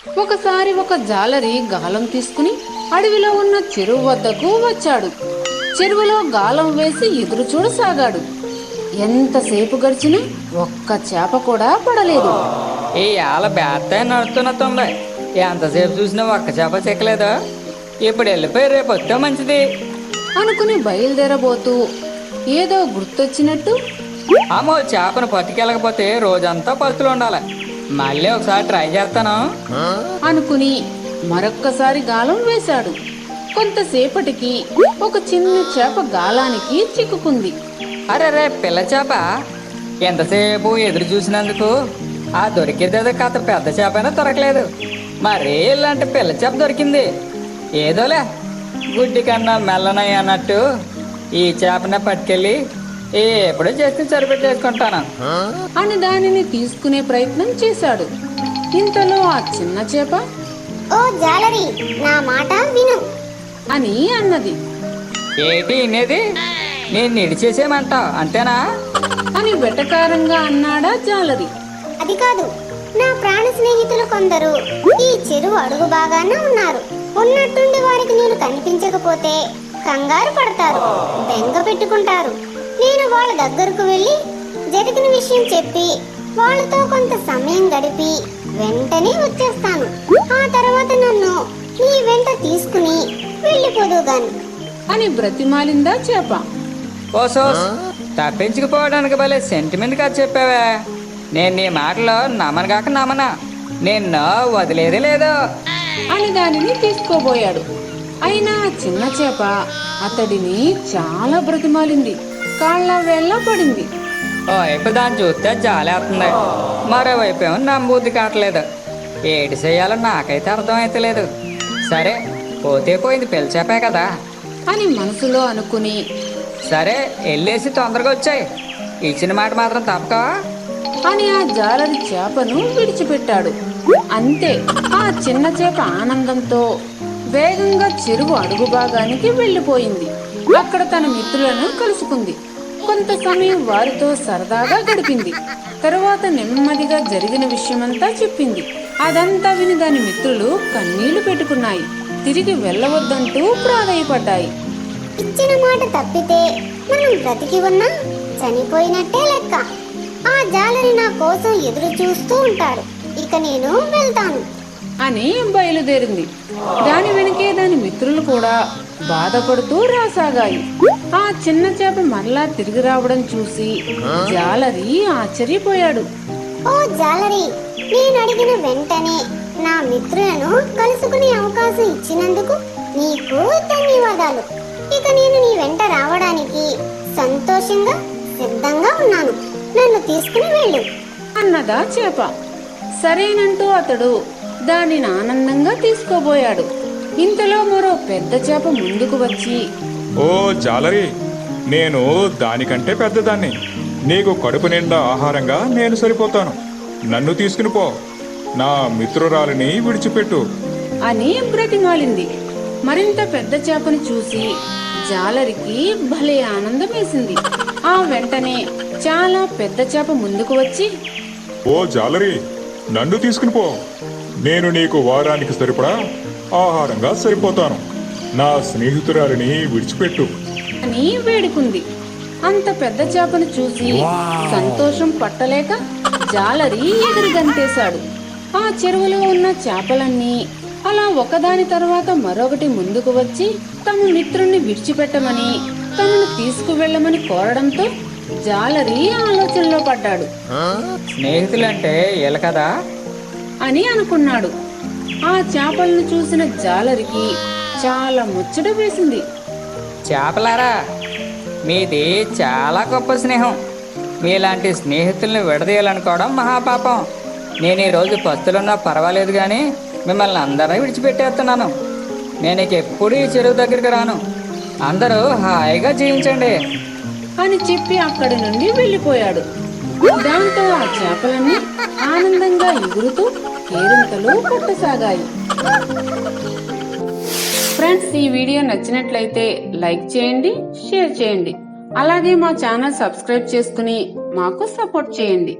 ఒకసారి ఒక జాలరి గాలం తీసుకుని అడవిలో ఉన్న చెరువు వద్దకు వచ్చాడు. చెరువులో గాలం వేసి ఎదురు చూడసాగాడు. ఎంతసేపు గడిచినా ఒక్క చేప కూడా పడలేదు. ఈ ఆల బేత్త నడుస్తున్నట్టుంది. ఎంతసేపు చూసినా ఒక్క చేప చెక్కలేదు. ఇప్పుడు వెళ్ళిపోయి రేపు వస్తే మంచిది అనుకుని బయలుదేరబోతూ ఏదో గుర్తొచ్చినట్టు, అమ్మో చేపను పట్టుకెళ్ళకపోతే రోజంతా పస్తులు ఉండాలి. మళ్ళీ ఒకసారి ట్రై చేస్తాను అనుకుని మరొక్కసారి గాలం వేశాడు. కొంతసేపటికి ఒక చిన్న చేప గాలానికి చిక్కుకుంది. అరే పిల్ల చేప, ఎంతసేపు ఎదురు చూసినందుకు ఆ దొరికేదేదో కాత పెద్ద చేపైనా దొరకలేదు. మరి ఇలాంటి పిల్ల చేప దొరికింది. ఏదోలే, గుడ్డి కన్నా మెల్లనయ్య అన్నట్టు ఈ చేపనే పట్టుకెళ్ళి ఎప్పుడో చేసి సరిపెట్టేసుకుంటాను అని దానిని తీసుకునే ప్రయత్నం చేశాడు. ఇంతలో ఆ చిన్న చేప, ఓ జాలరి, నా మాట విను అని అన్నది. ఏటి ఇనేది? నేను నిడిచేసేమంటావు అంతేనా అని వెటకారంగా అన్నాడా జాలరి. అది కాదు, నా ప్రాణ స్నేహితులు కొందరు ఈ చెరువు అడుగు బాగానే ఉన్నారు. ఉన్నట్టుండి వారికి నేను కనిపించకపోతే కంగారు పడతారు, బెంగ పెట్టుకుంటారు. నేను వాళ్ళ దగ్గరకు వెళ్ళి జరిగిన విషయం చెప్పి వాళ్ళతో కొంత సమయం గడిపి వెంటనే వచ్చేస్తాను. ఆ తర్వాత నన్ను నీ వెంట తీసుకుని వెళ్ళిపోదు గాని అని బ్రతిమాలిందా చేప. ఓసోస్, తప్పించుకుపోవడానికి భలే సెంటిమెంట్ గా చెప్పావే. నేను నీ మాటలో నమ్మనుగాక నమ్మనా, నిన్ను వదిలేదే లేదు అని దానిని తీసుకోబోయాడు. అయినా ఆ చిన్న చేప అతడిని చాలా బ్రతిమాలింది. కాళ్ళ వేళ్ళ పడింది. ఓవైపు దాన్ని చూస్తే జాలేస్తుంది, మరోవైపు ఏమో నమ్మబుద్ధి కావట్లేదు. ఏటి చేయాలో నాకైతే అర్థమైతలేదు. సరే, పోతే పోయింది, పిలిచాపే కదా అని మనసులో అనుకుని, సరే వెళ్ళేసి తొందరగా వచ్చాయి, ఇచ్చిన మాట మాత్రం తప్పకా అని ఆ జాలరి చేపను విడిచిపెట్టాడు. అంతే, ఆ చిన్న చేప ఆనందంతో వేగంగా చెరువు అడుగు భాగానికి వెళ్ళిపోయింది. అక్కడ తన మిత్రులను కలుసుకుంది. కొంత సమయం వారితో సరదాగా గడిపింది. తరువాత నెమ్మదిగా జరిగిన విషయమంతా చెప్పింది. అదంతా విని దాని మిత్రులు కన్నీళ్లు పెట్టుకున్నాయి. తిరిగి వెళ్ళవద్దంటూ ప్రాధేయపడ్డాయి. ఇచ్చిన మాట తప్పితే మనం బ్రతికి ఉన్నా చనిపోయినట్టే లెక్క. ఆ జాలరి నా కోసం ఎదురు చూస్తూ ఉంటాడు. ఇక నేను వెళ్తాను అని బయలుదేరింది. దాని వెనుకే దాని మిత్రులు కూడా బాధపడుతూ రాసాగాయి. ఆ చిన్న చేప మరలా తిరిగి రావడం చూసి జాలరి ఆశ్చర్యపోయాడు. ఓ జాలరి, నేను అడిగిన వెంటనే నా మిత్రులను కలుసుకునే అవకాశం ఇచ్చినందుకు నీకు ధన్యవాదాలు. ఇక నేను నీ వెంట రావడానికి సంతోషంగా సిద్ధంగా ఉన్నాను. నన్ను తీసుకుని వెళ్ళు అన్నదా చేప. సరేనంటూ అతడు దానిని ఆనందంగా తీసుకోబోయాడు. ఇంతలో మరో పెద్ద చేప ముందుకు వచ్చి, ఓ జాలరి, నేను దానికంటే పెద్దదాన్ని. నీకు కడుపు నిండా ఆహారంగా నేను సరిపోతాను. నన్ను తీసుకుని పో, నా మిత్రురాలిని విడిచిపెట్టు అని బ్రతిమాలింది. మరింత పెద్ద చేపను చూసి జాలరికి భలే ఆనందం వేసింది. ఆ వెంటనే చాలా పెద్ద చేప ముందుకు వచ్చి, ఓ జాలరి, నన్ను తీసుకుని పో. నేను నీకు వారానికి సరిపడా ఆహారంగా సరిపోతాను. నా స్నేహితురాలిని విడిచిపెట్టు అని వేడుకుంది. అంత పెద్ద చేపను చూసి సంతోషం పట్టలేక జాలరి ఎగిరి గంతేశాడు. ఆ చెరువులో ఉన్న చేపలన్నీ అలా ఒకదాని తర్వాత మరొకటి ముందుకు వచ్చి తమ మిత్రుణ్ణి విడిచిపెట్టమని, తమను తీసుకువెళ్ళమని కోరడంతో జాలరి ఆలోచనలో పడ్డాడు. స్నేహితులంటే వీళ్ళ కదా అని అనుకున్నాడు. ఆ చేపలను చూసిన జాలరికి చాలా ముచ్చట వేసింది. చేపలారా, మీది చాలా గొప్ప స్నేహం. మీలాంటి స్నేహితుల్ని విడదీయాలనుకోవడం మహాపాపం. నేను ఈరోజు పస్తులున్నా పర్వాలేదు కానీ మిమ్మల్ని అందరూ విడిచిపెట్టేస్తున్నాను. నేను ఇక ఎప్పుడు ఈ చెరువు దగ్గరికి రాను. అందరూ హాయిగా జీవించండి అని చెప్పి అక్కడి నుండి వెళ్ళిపోయాడు. దాంతో ఆ చేపలన్నీ ఆనందంగా ఎగురుతూ కేరింతలు కొట్టసాగాయి. ఫ్రెండ్స్, ఈ వీడియో నచ్చినట్లయితే లైక్ చేయండి, షేర్ చేయండి. అలాగే మా ఛానల్ సబ్స్క్రైబ్ చేసుకుని మాకు సపోర్ట్ చేయండి.